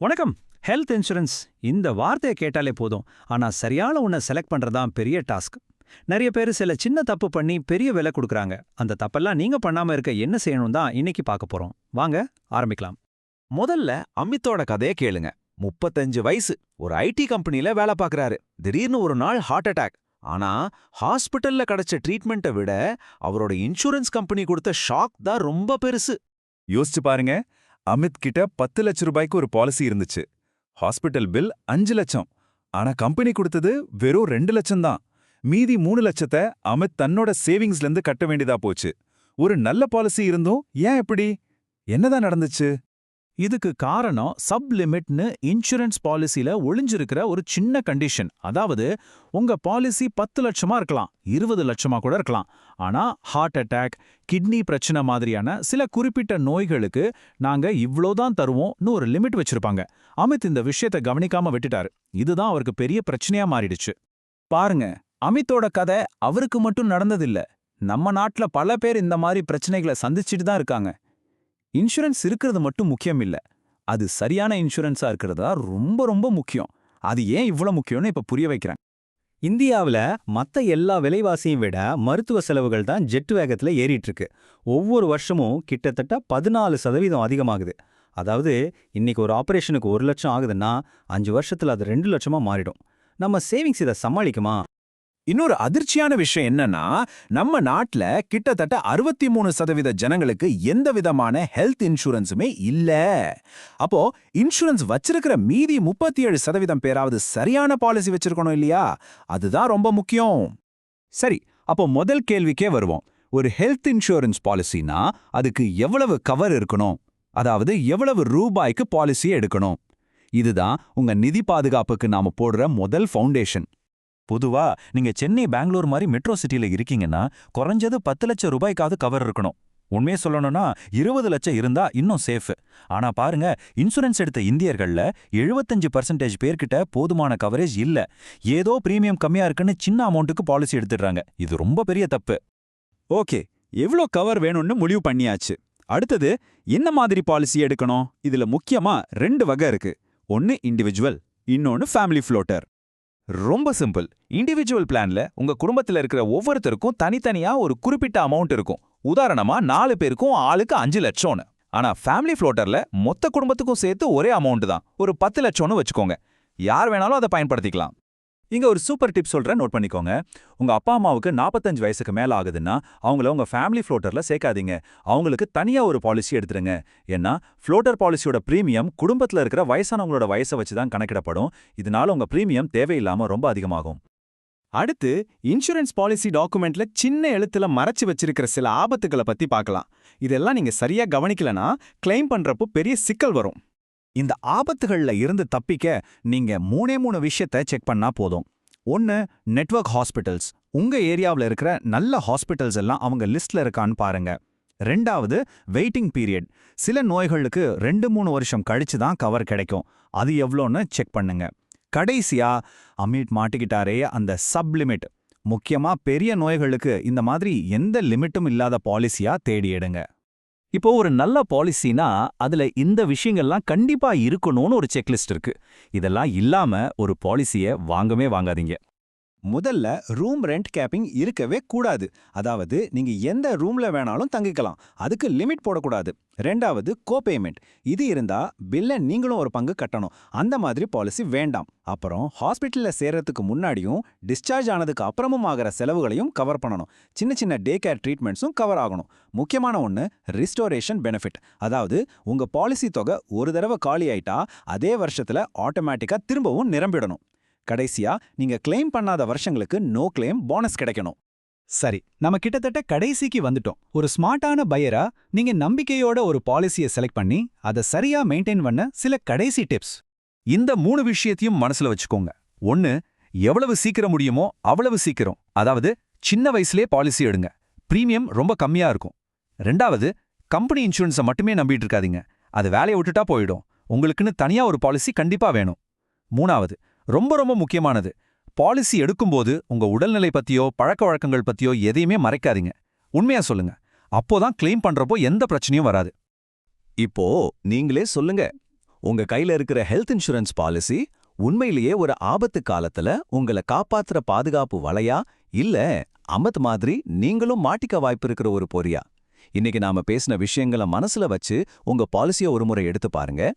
வணக்கம். Health insurance இந்த வார்த்தையை கேட்டாலே போதும். ஆனா சரியான ஒன்றை செலக்ட் பண்றதுதான் பெரிய டாஸ்க். நிறைய பேர் சில சின்ன தப்பு பண்ணி பெரிய விலை கொடுக்குறாங்க. அந்த தப்பெல்லாம் நீங்க பண்ணாம இருக்க என்ன செய்யணும் தான் இன்னைக்கு பார்க்க போறோம். வாங்க ஆரம்பிக்கலாம். முதல்ல அமித்தோட கதையை கேளுங்க. 35 வயசு, ஒரு ஐடி கம்பெனில வேலை பார்க்கறாரு. திடீர்னு ஒரு நாள் ஹார்ட் அட்டாக். ஆனா ஹாஸ்பிட்டல்ல கிடைச்ச ட்ரீட்மெண்ட்டை விட அவரோட இன்சூரன்ஸ் கம்பெனி கொடுத்த ஷாக் தான் ரொம்ப பெருசு. யோசிச்சு பாருங்க, அமித் கிட்ட 10 லட்ச ரூபாய்க்கு ஒரு பாலிசி இருந்துச்சு. ஹாஸ்பிட்டல் பில் 5 லட்சம். ஆனா கம்பெனி கொடுத்தது வெறும் 2 லட்சம் தான். மீதி 3 லட்சத்தை அமித் தன்னோட சேவிங்ஸ்ல இருந்து கட்ட வேண்டியதா போச்சு. ஒரு நல்ல பாலிசி இருந்தும் ஏன் இப்படி? என்னதான் நடந்துச்சு? இதுக்கு காரணம் சப் லிமிட்னு இன்சூரன்ஸ் பாலிசில ஒளிஞ்சிருக்கிற ஒரு சின்ன கண்டிஷன். அதாவது உங்க பாலிசி 10 லட்சமா இருக்கலாம், 20 லட்சமா கூட இருக்கலாம். ஆனா ஹார்ட் அட்டாக், கிட்னி பிரச்சனை மாதிரியான சில குறிப்பிட்ட நோய்களுக்கு நாங்க இவ்ளோதான் தருவோம்னு ஒரு லிமிட் வச்சிருப்பாங்க. அமித் இந்த விஷயத்தை கவனிக்காம விட்டுட்டாரு. இதுதான் அவருக்கு பெரிய பிரச்சனையா மாறிடுச்சு. பாருங்க, அமித்தோட கதை அவருக்கு மட்டும் நடந்ததில்ல. நம்ம நாட்டுல பல பேர் இந்த மாதிரி பிரச்சனைகளை சந்திச்சுட்டு தான் இருக்காங்க. இன்சூரன்ஸ் இருக்கிறது மட்டும் முக்கியம் இல்ல, அது சரியான இன்சூரன்ஸா இருக்கிறதா ரொம்ப ரொம்ப முக்கியம். அது ஏன் இவ்வளவு முக்கியம்னு இப்ப புரிய வைக்கிறேன். இந்தியாவில் மற்ற எல்லா விலைவாசியும் விட மருத்துவ செலவுகள் தான் ஜெட் வேகத்தில் ஏறிட்டு இருக்கு. ஒவ்வொரு வருஷமும் கிட்டத்தட்ட 14% அதிகமாகுது. அதாவது இன்னைக்கு ஒரு ஆபரேஷனுக்கு 1 லட்சம் ஆகுதுன்னா 5 வருஷத்துல அது 2 லட்சமா மாறிடும். நம்ம சேவிங்ஸ் இதை சமாளிக்குமா? இன்னொரு அதிர்ச்சியான விஷயம் என்னன்னா, நம்ம நாட்டுல கிட்டத்தட்ட 63% ஜனங்களுக்கு எந்த விதமான ஹெல்த் இன்சூரன்ஸுமே இல்ல. அப்போ இன்சூரன்ஸ் வச்சிருக்கிற மீதி 37% பேராவது சரியான பாலிசி வச்சிருக்கணும் இல்லையா? அதுதான் ரொம்ப முக்கியம். சரி, அப்போ முதல் கேள்விக்கே வருவோம். ஒரு ஹெல்த் இன்சூரன்ஸ் பாலிசினா அதுக்கு எவ்வளவு கவர் இருக்கணும்? அதாவது எவ்வளவு ரூபாய்க்கு பாலிசி எடுக்கணும்? இதுதான் உங்க நிதி பாதுகாப்புக்கு நாம போடுற முதல் ஃபவுண்டேஷன். பொதுவா நீங்க சென்னை, பெங்களூர் மாதிரி மெட்ரோ சிட்டில இருக்கீங்கன்னா குறைஞ்சது 10 லட்சம் ரூபாய்க்காவது கவர் இருக்கணும். உண்மையே சொல்லணும்னா 20 லட்சம் இருந்தா இன்னும் சேஃப். ஆனா பாருங்க, இன்சூரன்ஸ் எடுத்த இந்தியர்கள்ல 75% பேர்கிட்ட போதுமான கவரேஜ் இல்ல. ஏதோ பிரீமியம் கம்மியா இருக்குன்னு சின்ன அமௌண்ட்டுக்கு பாலிசி எடுத்துடுறாங்க. இது ரொம்ப பெரிய தப்பு. ஓகே, எவ்வளோ கவர் வேணும்னு முடிவு பண்ணியாச்சு. அடுத்தது என்ன மாதிரி பாலிசி எடுக்கணும்? இதுல முக்கியமா 2 வகை இருக்கு. ஒன்னு இண்டிவிஜுவல், இன்னொன்னு ஃபேமிலி ஃப்ளோட்டர். ரொம்ப சிம்பிள். இண்டிவிஜுவல் பிளான்ல உங்க குடும்பத்துல இருக்கிற ஒவ்வொருத்தருக்கும் தனித்தனியா ஒரு குறிப்பிட்ட அமௌண்ட் இருக்கும். உதாரணமா 4 பேருக்கும் ஆளுக்கு 5 லட்சம்னு. ஆனா ஃபேமிலி ஃப்ளோட்டர்ல மொத்த குடும்பத்துக்கும் சேர்த்து ஒரே அமௌண்ட் தான், ஒரு 10 லட்சம்னு வச்சுக்கோங்க. யார் வேணாலும் அதை பயன்படுத்திக்கலாம். இங்க ஒரு சூப்பர் டிப் சொல்றேன், நோட் பண்ணிக்கோங்க. உங்க அப்பா அம்மாவுக்கு 45 வயசுக்கு மேல ஆகுதுன்னா அவங்கள உங்க ஃபேமிலி ஃப்ளோட்டர்ல சேர்க்காதீங்க. அவங்களுக்கு தனியா ஒரு பாலிசி எடுத்துருங்க. ஏன்னா ஃப்ளோட்டர் பாலிசியோட பிரீமியம் குடும்பத்துல இருக்கிற வயசானவங்களோட வயசை வச்சு தான் கணக்கிடப்படும். இதனால உங்க பிரீமியம் தேவையில்லாம ரொம்ப அதிகமாகும். அடுத்து இன்சூரன்ஸ் பாலிசி டாக்குமெண்ட்ல சின்ன எழுத்துல மறைச்சு வச்சிருக்கிற சில ஆபத்துகளை பத்தி பார்க்கலாம். இதெல்லாம் நீங்க சரியா கவனிக்கலனா கிளைம் பண்றப்போ பெரிய சிக்கல் வரும். இந்த ஆபத்துகள்ல இருந்து தப்பிக்க நீங்க 3 விஷயத்தை செக் பண்ணா போதும். 1, நெட்வொர்க் ஹாஸ்பிட்டல்ஸ். உங்க ஏரியாவில் இருக்கிற நல்ல ஹாஸ்பிட்டல்ஸ் எல்லாம் அவங்க லிஸ்ட்ல இருக்கான்னு பாருங்க. 2வது, வெயிட்டிங் பீரியட். சில நோய்களுக்கு 2-3 வருஷம் கழிச்சு தான் கவர் கிடைக்கும். அது எவ்வளோன்னு செக் பண்ணுங்க. கடைசியா, அமித் மாட்டிக்கிட்டாரே அந்த சப் லிமிட். முக்கியமா பெரிய நோய்களுக்கு இந்த மாதிரி எந்த லிமிட்டும் இல்லாத பாலிசியா தேடி எடுங்க. இப்போ ஒரு நல்ல பாலிசினா அதுல இந்த விஷயங்கள்லாம் கண்டிப்பா இருக்கணும்னு ஒரு செக்லிஸ்ட் இருக்கு. இதெல்லாம் இல்லாம ஒரு பாலிசியை வாங்கவே வாங்காதீங்க. முதல்ல ரூம் ரெண்ட் கேப்பிங் இருக்கவே கூடாது. அதாவது நீங்க எந்த ரூம்ல வேணாலும் தங்கிக்கலாம், அதுக்கு லிமிட் போடக்கூடாது. 2வது, கோபேமெண்ட். இது இருந்தா பில்ல நீங்களும் ஒரு பங்கு கட்டணும். அந்த மாதிரி பாலிசி வேண்டாம். அப்புறம் ஹாஸ்பிட்டல்ல சேர்றதுக்கு முன்னாடியும் டிஸ்சார்ஜ் ஆனதுக்கு அப்புறமும் ஆகிற செலவுகளையும் கவர் பண்ணணும். சின்ன சின்ன டே கேர் ட்ரீட்மெண்ட்ஸும் கவர் ஆகணும். முக்கியமான ஒன்று, ரிஸ்டோரேஷன் பெனிஃபிட். அதாவது உங்க பாலிசி தொகை ஒரு தடவை காலி ஆயிட்டா அதே வருஷத்துல ஆட்டோமேட்டிக்கா திரும்பவும் நிரம்பிடணும். கடைசியா, நீங்க கிளைம் பண்ணாத வருஷங்களுக்கு நோ கிளைம் போனஸ் கிடைக்கணும். சரி, நம்ம கிட்டத்தட்ட கடைசிக்கு வந்துட்டோம். ஒரு ஸ்மார்ட்டான பையரா நீங்க நம்பிக்கையோட ஒரு பாலிசியை செலக்ட் பண்ணி அதை சரியா மெயின்டைன் பண்ண சில கடைசி டிப்ஸ். இந்த 3 விஷயத்தையும் மனசுல வச்சுக்கோங்க. 1, எவ்வளவு சீக்கிரம் முடியுமோ அவ்வளவு சீக்கிரம். அதாவது சின்ன வயசுலயே பாலிசி எடுங்க. பிரீமியம் ரொம்ப கம்மியா இருக்கும். 2வது, கம்பெனி இன்சூரன்ஸை மட்டுமே நம்பிட்டு இருக்காதீங்க. அது வேலையை விட்டுட்டா போயிடும். உங்களுக்குன்னு தனியா ஒரு பாலிசி கண்டிப்பா வேணும். 3வது, ரொம்ப ரொம்ப முக்கியமானது, பாலிசி எடுக்கும்போது உங்க உடல்நிலை பத்தியோ பழக்க வழக்கங்கள் பத்தியோ எதையுமே மறைக்காதீங்க. உண்மையா சொல்லுங்க. அப்போதான் கிளைம் பண்றப்போ எந்த பிரச்சனையும் வராது. இப்போ நீங்களே சொல்லுங்க, உங்க கையில இருக்கிற ஹெல்த் இன்சூரன்ஸ் பாலிசி உண்மையிலேயே ஒரு ஆபத்து காலத்துல உங்களை காப்பாத்துற பாதுகாப்பு வலையா, இல்ல அமத் மாதிரி நீங்களும் மாட்டிக்க வாய்ப்பு இருக்கிற ஒரு பொறியா? இன்னைக்கு நாம பேசின விஷயங்களை மனசுல வச்சு உங்க பாலிசியை ஒருமுறை எடுத்து பாருங்க.